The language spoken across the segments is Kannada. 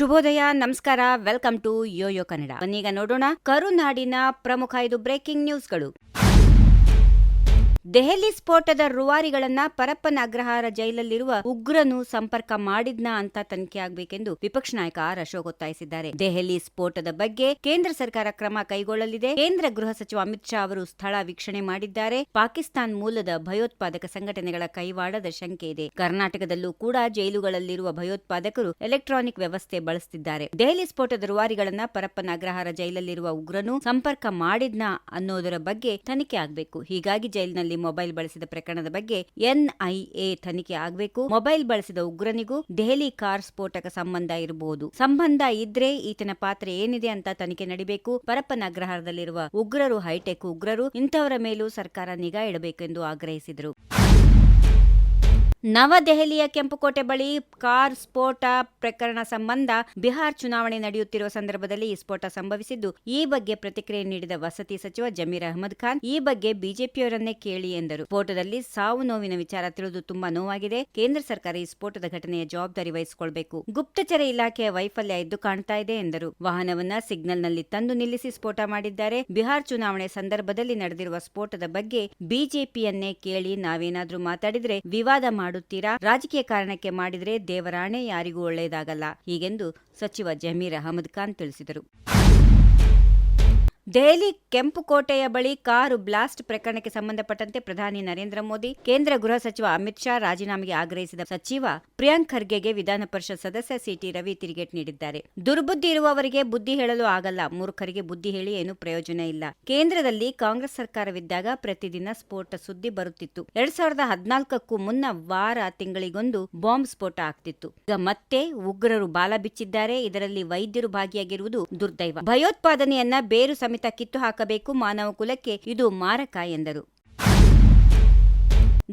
ಶುಭೋದಯ, ನಮಸ್ಕಾರ, ವೆಲ್ಕಮ್ ಟು ಯೋಯೋ ಕನ್ನಡ. ಬನ್ನೀಗ ನೋಡೋಣ ಕರುನಾಡಿನ ಪ್ರಮುಖ 5 ಬ್ರೇಕಿಂಗ್ ನ್ಯೂಸ್ಗಳು. ದೆಹಲಿ ಸ್ಫೋಟದ ರೂವಾರಿಗಳನ್ನ ಪರಪ್ಪನ ಅಗ್ರಹಾರ ಜೈಲಲ್ಲಿರುವ ಉಗ್ರನು ಸಂಪರ್ಕ ಮಾಡಿದ್ನಾ ಅಂತ ತನಿಖೆ ಆಗಬೇಕೆಂದು ವಿಪಕ್ಷ ನಾಯಕ ಆರ್ ಅಶೋಕ್ ಒತ್ತಾಯಿಸಿದ್ದಾರೆ. ದೆಹಲಿ ಸ್ಫೋಟದ ಬಗ್ಗೆ ಕೇಂದ್ರ ಸರ್ಕಾರ ಕ್ರಮ ಕೈಗೊಳ್ಳಲಿದೆ. ಕೇಂದ್ರ ಗೃಹ ಸಚಿವ ಅಮಿತ್ ಶಾ ಅವರು ಸ್ಥಳ ವೀಕ್ಷಣೆ ಮಾಡಿದ್ದಾರೆ. ಪಾಕಿಸ್ತಾನ ಮೂಲದ ಭಯೋತ್ಪಾದಕ ಸಂಘಟನೆಗಳ ಕೈವಾಡದ ಶಂಕೆ ಇದೆ. ಕರ್ನಾಟಕದಲ್ಲೂ ಕೂಡ ಜೈಲುಗಳಲ್ಲಿರುವ ಭಯೋತ್ಪಾದಕರು ಎಲೆಕ್ಟ್ರಾನಿಕ್ ವ್ಯವಸ್ಥೆ ಬಳಸುತ್ತಿದ್ದಾರೆ. ದೆಹಲಿ ಸ್ಫೋಟದ ರೂವಾರಿಗಳನ್ನ ಪರಪ್ಪನ ಅಗ್ರಹಾರ ಜೈಲಲ್ಲಿರುವ ಉಗ್ರನು ಸಂಪರ್ಕ ಮಾಡಿದ್ನಾ ಅನ್ನೋದರ ಬಗ್ಗೆ ತನಿಖೆ ಆಗಬೇಕು. ಹೀಗಾಗಿ ಜೈಲಿನಲ್ಲಿ ಮೊಬೈಲ್ ಬಳಸಿದ ಪ್ರಕರಣದ ಬಗ್ಗೆ ಎನ್ಐಎ ತನಿಖೆ ಆಗಬೇಕು. ಮೊಬೈಲ್ ಬಳಸಿದ ಉಗ್ರನಿಗೂ ದೆಹಲಿ ಕಾರ್ ಸ್ಫೋಟಕ ಸಂಬಂಧ ಇರಬಹುದು. ಸಂಬಂಧ ಇದ್ರೆ ಈತನ ಪಾತ್ರ ಏನಿದೆ ಅಂತ ತನಿಖೆ ನಡಿಬೇಕು. ಪರಪ್ಪನ ಅಗ್ರಹಾರದಲ್ಲಿರುವ ಉಗ್ರರು ಹೈಟೆಕ್ ಉಗ್ರರು. ಇಂಥವರ ಮೇಲೂ ಸರ್ಕಾರ ನಿಗಾ ಇಡಬೇಕೆಂದು ಆಗ್ರಹಿಸಿದರು. ನವದೆಹಲಿಯ ಕೆಂಪುಕೋಟೆ ಬಳಿ ಕಾರ್ ಸ್ಫೋಟ ಪ್ರಕರಣ ಸಂಬಂಧ ಬಿಹಾರ್ ಚುನಾವಣೆ ನಡೆಯುತ್ತಿರುವ ಸಂದರ್ಭದಲ್ಲಿ ಈ ಸ್ಫೋಟ ಸಂಭವಿಸಿದ್ದು, ಈ ಬಗ್ಗೆ ಪ್ರತಿಕ್ರಿಯೆ ನೀಡಿದ ವಸತಿ ಸಚಿವ ಜಮೀರ್ ಅಹಮದ್ ಖಾನ್, ಈ ಬಗ್ಗೆ ಬಿಜೆಪಿಯವರನ್ನೇ ಕೇಳಿ ಎಂದರು. ಸ್ಫೋಟದಲ್ಲಿ ಸಾವು ನೋವಿನ ವಿಚಾರ ತಿಳಿದು ತುಂಬಾ ನೋವಾಗಿದೆ. ಕೇಂದ್ರ ಸರ್ಕಾರ ಈ ಸ್ಫೋಟದ ಘಟನೆಯ ಜವಾಬ್ದಾರಿ ವಹಿಸಿಕೊಳ್ಬೇಕು. ಗುಪ್ತಚರ ಇಲಾಖೆಯ ವೈಫಲ್ಯ ಎದ್ದು ಕಾಣ್ತಾ ಇದೆ ಎಂದರು. ವಾಹನವನ್ನ ಸಿಗ್ನಲ್ನಲ್ಲಿ ತಂದು ನಿಲ್ಲಿಸಿ ಸ್ಫೋಟ ಮಾಡಿದ್ದಾರೆ. ಬಿಹಾರ್ ಚುನಾವಣೆ ಸಂದರ್ಭದಲ್ಲಿ ನಡೆದಿರುವ ಸ್ಫೋಟದ ಬಗ್ಗೆ ಬಿಜೆಪಿಯನ್ನೇ ಕೇಳಿ, ನಾವೇನಾದ್ರೂ ಮಾತಾಡಿದ್ರೆ ವಿವಾದ ಮಾಡುತ್ತೀರಾ? ರಾಜಕೀಯ ಕಾರಣಕ್ಕೆ ಮಾಡಿದ್ರೆ ದೇವರಾಣೆ ಯಾರಿಗೂ ಒಳ್ಳೆಯದಾಗಲ್ಲ, ಹೀಗೆಂದು ಸಚಿವ ಜಮೀರ್ ಅಹಮದ್ ಖಾನ್ ತಿಳಿಸಿದರು. ದೆಹಲಿ ಕೆಂಪುಕೋಟೆಯ ಬಳಿ ಕಾರು ಬ್ಲಾಸ್ಟ್ ಪ್ರಕರಣಕ್ಕೆ ಸಂಬಂಧಪಟ್ಟಂತೆ ಪ್ರಧಾನಿ ನರೇಂದ್ರ ಮೋದಿ, ಕೇಂದ್ರ ಗೃಹ ಸಚಿವ ಅಮಿತ್ ಶಾ ರಾಜೀನಾಮೆಗೆ ಆಗ್ರಹಿಸಿದ ಸಚಿವ ಪ್ರಿಯಾಂಕ್ ಖರ್ಗೆಗೆ ವಿಧಾನ ಪರಿಷತ್ ಸದಸ್ಯ ಸಿಟಿ ರವಿ ತಿರುಗೇಟು ನೀಡಿದ್ದಾರೆ. ದುರ್ಬುದ್ಧಿ ಇರುವವರಿಗೆ ಬುದ್ಧಿ ಹೇಳಲು ಆಗಲ್ಲ, ಮೂರ್ಖರಿಗೆ ಬುದ್ಧಿ ಹೇಳಿ ಏನು ಪ್ರಯೋಜನ ಇಲ್ಲ. ಕೇಂದ್ರದಲ್ಲಿ ಕಾಂಗ್ರೆಸ್ ಸರ್ಕಾರವಿದ್ದಾಗ ಪ್ರತಿದಿನ ಸ್ಫೋಟ ಸುದ್ದಿ ಬರುತ್ತಿತ್ತು. 2014ಕ್ಕೂ ಮುನ್ನ ವಾರ ತಿಂಗಳಿಗೊಂದು ಬಾಂಬ್ ಸ್ಫೋಟ ಆಗ್ತಿತ್ತು. ಈಗ ಮತ್ತೆ ಉಗ್ರರು ಬಾಲ ಬಿಚ್ಚಿದ್ದಾರೆ. ಇದರಲ್ಲಿ ವೈದ್ಯರು ಭಾಗಿಯಾಗಿರುವುದು ದುರ್ದೈವ. ಭಯೋತ್ಪಾದನೆಯನ್ನ ಬೇರು ಸಮೇತ ಕಿತ್ತು ಹಾಕಬೇಕು. ಮಾನವ ಕುಲಕ್ಕೆ ಇದು ಮಾರಕ ಎಂದರು.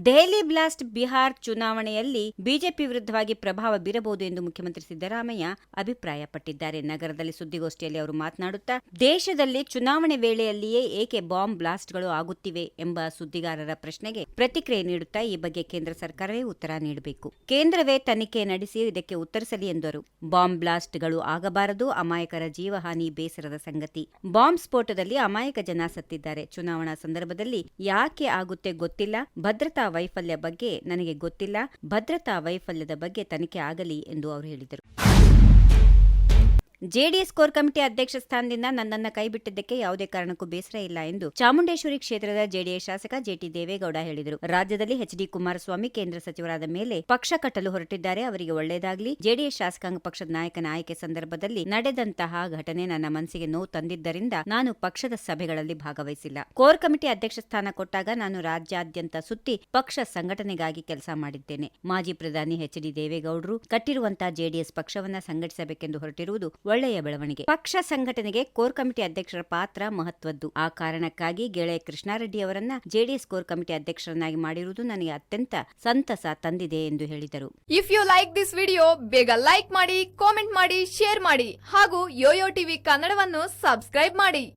ದೆಹಲಿ ಬ್ಲಾಸ್ಟ್ ಬಿಹಾರ್ ಚುನಾವಣೆಯಲ್ಲಿ ಬಿಜೆಪಿ ವಿರುದ್ಧವಾಗಿ ಪ್ರಭಾವ ಬೀರಬಹುದು ಎಂದು ಮುಖ್ಯಮಂತ್ರಿ ಸಿದ್ದರಾಮಯ್ಯ ಅಭಿಪ್ರಾಯಪಟ್ಟಿದ್ದಾರೆ. ನಗರದಲ್ಲಿ ಸುದ್ದಿಗೋಷ್ಠಿಯಲ್ಲಿ ಅವರು ಮಾತನಾಡುತ್ತಾ, ದೇಶದಲ್ಲಿ ಚುನಾವಣೆ ವೇಳೆಯಲ್ಲಿಯೇ ಏಕೆ ಬಾಂಬ್ ಬ್ಲಾಸ್ಟ್ಗಳು ಆಗುತ್ತಿವೆ ಎಂಬ ಸುದ್ದಿಗಾರರ ಪ್ರಶ್ನೆಗೆ ಪ್ರತಿಕ್ರಿಯೆ ನೀಡುತ್ತಾ, ಈ ಬಗ್ಗೆ ಕೇಂದ್ರ ಸರ್ಕಾರವೇ ಉತ್ತರ ನೀಡಬೇಕು. ಕೇಂದ್ರವೇ ತನಿಖೆ ನಡೆಸಿ ಇದಕ್ಕೆ ಉತ್ತರಿಸಲಿ ಎಂದರು. ಬಾಂಬ್ ಬ್ಲಾಸ್ಟ್ಗಳು ಆಗಬಾರದು. ಅಮಾಯಕರ ಜೀವಹಾನಿ ಬೇಸರದ ಸಂಗತಿ. ಬಾಂಬ್ ಸ್ಫೋಟದಲ್ಲಿ ಅಮಾಯಕ ಜನ ಸತ್ತಿದ್ದಾರೆ. ಚುನಾವಣಾ ಸಂದರ್ಭದಲ್ಲಿ ಯಾಕೆ ಆಗುತ್ತೆ ಗೊತ್ತಿಲ್ಲ. ಭದ್ರತಾ ವೈಫಲ್ಯ ಬಗ್ಗೆ ನನಗೆ ಗೊತ್ತಿಲ್ಲ. ಭದ್ರತಾ ವೈಫಲ್ಯದ ಬಗ್ಗೆ ತನಿಖೆ ಆಗಲಿ ಎಂದು ಅವರು ಹೇಳಿದರು. ಜೆಡಿಎಸ್ ಕೋರ್ ಕಮಿಟಿ ಅಧ್ಯಕ್ಷ ಸ್ಥಾನದಿಂದ ನನ್ನನ್ನು ಕೈಬಿಟ್ಟಿದ್ದಕ್ಕೆ ಯಾವುದೇ ಕಾರಣಕ್ಕೂ ಬೇಸರ ಇಲ್ಲ ಎಂದು ಚಾಮುಂಡೇಶ್ವರಿ ಕ್ಷೇತ್ರದ ಜೆಡಿಎಸ್ ಶಾಸಕ ಜೆಟಿ ದೇವೇಗೌಡ ಹೇಳಿದರು. ರಾಜ್ಯದಲ್ಲಿ ಎಚ್.ಡಿ. ಕುಮಾರಸ್ವಾಮಿ ಕೇಂದ್ರ ಸಚಿವರಾದ ಮೇಲೆ ಪಕ್ಷ ಕಟ್ಟಲು ಹೊರಟಿದ್ದಾರೆ. ಅವರಿಗೆ ಒಳ್ಳೆಯದಾಗಲಿ. ಜೆಡಿಎಸ್ ಶಾಸಕಾಂಗ ಪಕ್ಷದ ನಾಯಕನ ಆಯ್ಕೆ ಸಂದರ್ಭದಲ್ಲಿ ನಡೆದಂತಹ ಘಟನೆ ನನ್ನ ಮನಸ್ಸಿಗೆ ನೋವು ತಂದಿದ್ದರಿಂದ ನಾನು ಪಕ್ಷದ ಸಭೆಗಳಲ್ಲಿ ಭಾಗವಹಿಸಿಲ್ಲ. ಕೋರ್ ಕಮಿಟಿ ಅಧ್ಯಕ್ಷ ಸ್ಥಾನ ಕೊಟ್ಟಾಗ ನಾನು ರಾಜ್ಯಾದ್ಯಂತ ಸುತ್ತಿ ಪಕ್ಷ ಸಂಘಟನೆಗಾಗಿ ಕೆಲಸ ಮಾಡಿದ್ದೇನೆ. ಮಾಜಿ ಪ್ರಧಾನಿ ಎಚ್.ಡಿ. ದೇವೇಗೌಡರು ಕಟ್ಟಿರುವಂತಹ ಜೆಡಿಎಸ್ ಪಕ್ಷವನ್ನ ಸಂಘಟಿಸಬೇಕೆಂದು ಹೊರಟಿರುವುದು ಒಳ್ಳೆಯ ಬೆಳವಣಿಗೆ. ಪಕ್ಷ ಸಂಘಟನೆಗೆ ಕೋರ್ ಕಮಿಟಿ ಅಧ್ಯಕ್ಷರ ಪಾತ್ರ ಮಹತ್ವದ್ದು. ಆ ಕಾರಣಕ್ಕಾಗಿ ಗೆಳೆಯ ಕೃಷ್ಣಾರೆಡ್ಡಿ ಅವರನ್ನ ಜೆಡಿಎಸ್ ಕೋರ್ ಕಮಿಟಿ ಅಧ್ಯಕ್ಷರನ್ನಾಗಿ ಮಾಡಿರುವುದು ನನಗೆ ಅತ್ಯಂತ ಸಂತಸ ತಂದಿದೆ ಎಂದು ಹೇಳಿದರು. If you like this video, ಬೇಗ ಲೈಕ್ ಮಾಡಿ, ಕಾಮೆಂಟ್ ಮಾಡಿ, ಶೇರ್ ಮಾಡಿ ಹಾಗೂ ಯೋಯೋ ಟಿವಿ ಕನ್ನಡವನ್ನು ಸಬ್ಸ್ಕ್ರೈಬ್ ಮಾಡಿ.